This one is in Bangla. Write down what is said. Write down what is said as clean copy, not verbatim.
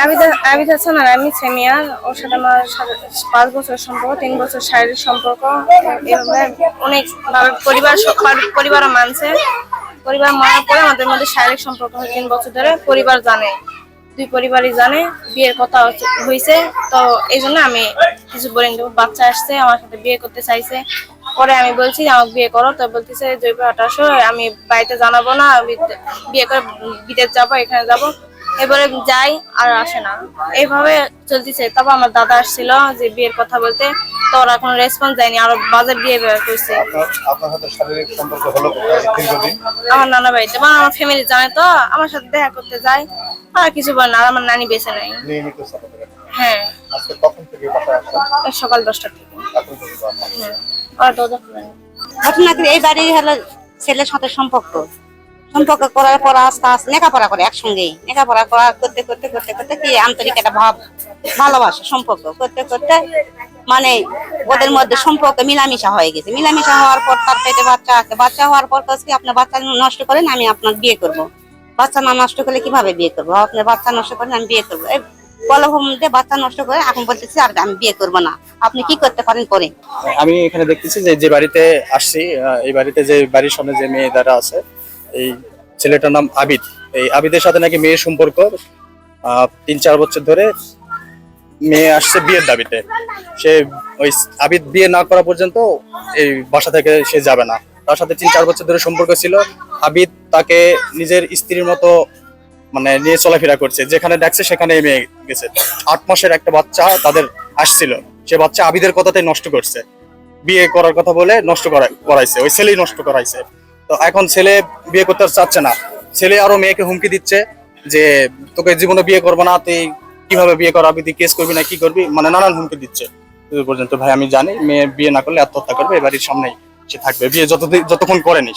আবিদ হাসান আর আমি সেমিয়ার। ওর সাথে আমার 5 বছর সম্পর্ক, 3 বছর শারীরিক সম্পর্ক। এভাবে অনেক পরিবার মানছে। পরিবার মানার পরে আমাদের মধ্যে শারীরিক সম্পর্ক হয় 3 বছর ধরে। পরিবার জানে, দুই পরিবারই জানে বিয়ের কথা হয়েছে। তো এই জন্য আমি কিছু বলিনি। বাচ্চা আসছে, আমার সাথে বিয়ে করতে চাইছে। পরে আমি বলছি আমাকে বিয়ে করো, তো বলতেছে জয়পুর 2800 আমি বাড়িতে জানাবো না, বিয়ে করে বিদেশ যাবো, এখানে যাব। এবারে যাই আর আসে না, এইভাবে চলতেছে। তারপর আমার দাদা আসছিল যে বিয়ের কথা বলতে, তো ওরা কোনো রেসপন্স দেয়নি, আরো বাজে বিয়ে করছে। আপনার সাথে শারীরিক সম্পর্ক হলো দীর্ঘদিন? আমার নানা বাড়িতে, মানে আমার ফ্যামিলি জানে, তো আমার সাথে দেখা করতে যায়। আর কিছু বলে না, আর আমার নানি বেঁচে নাই। নিয়মিত সাপোর্ট করেন? হ্যাঁ, আজকে কখন থেকে বাসায় আসছেন? সকাল 10টা থেকে। এখন পর্যন্ত আসেন? হ্যাঁ, আর দাদা ঘটনা কি, এই বাড়ি হলো ছেলের সাথে সম্পর্ক করার পর আস্তে আস্তে লেখাপড়া করে একসঙ্গেই। লেখাপড়া করতে করতে করতে করতে কি আন্তরিক একটা ভাব, ভালোবাসা সম্পর্ক করতে করতে মানে ওদের মধ্যে সম্পর্ক মিলামিশা হয়ে গেছে। মিলামিশা হওয়ার পর তার পেটে বাচ্চা আছে। বাচ্চা হওয়ার পর কাছে আপনার বাচ্চা নষ্ট করেন, আমি আপনার বিয়ে করব। বাচ্চা না নষ্ট করলে কিভাবে বিয়ে করবো? আপনার বাচ্চা নষ্ট করেন, আমি বিয়ে করবো। এই প্রলোভন দিয়ে বাচ্চা নষ্ট করে এখন বলতেছি আর আমি বিয়ে করবো না। আপনি কি করতে পারেন করে? আমি এখানে দেখতেছি যে বাড়িতে আসছি, এই বাড়িতে যে বাড়ির সামনে যে মেয়ে দ্বারা আছে, এই ছেলেটার নাম আবিদ। এই আবিদের সাথে নাকি মেয়ের সম্পর্ক 3-4 বছর ধরে। মেয়ে আসছে বিয়ের দাবিতে। সে ওই আবিদ বিয়ে না করা পর্যন্ত এই বাসা থেকে সে যাবে না। তার সাথে 3-4 বছর ধরে সম্পর্ক ছিল। আবিদ তাকে নিজের স্ত্রীর মতো মানে নিয়ে চলাফেরা করছে, যেখানে ডাকছে সেখানে মেয়ে গেছে। 8 মাসের একটা বাচ্চা তাদের আসছিল, সে বাচ্চা আবিদের কথাতেই নষ্ট করছে। বিয়ে করার কথা বলে নষ্ট করাইছে, ওই ছেলেই নষ্ট করাইছে। তো এখন ছেলে বিয়ে করতে চাচ্ছে না। ছেলে আরো মেয়েকে হুমকি দিচ্ছে যে তোকে জীবনে বিয়ে করবো না, তুই কিভাবে বিয়ে করাবি, তুই কেস করবি না কি করবি, মানে নানান হুমকি দিচ্ছে। এই পর্যন্ত ভাই আমি জানি মেয়ে বিয়ে না করলে আত্মহত্যা করবে, এ বাড়ির সামনেই সে থাকবে, বিয়ে যতক্ষণ করেনি।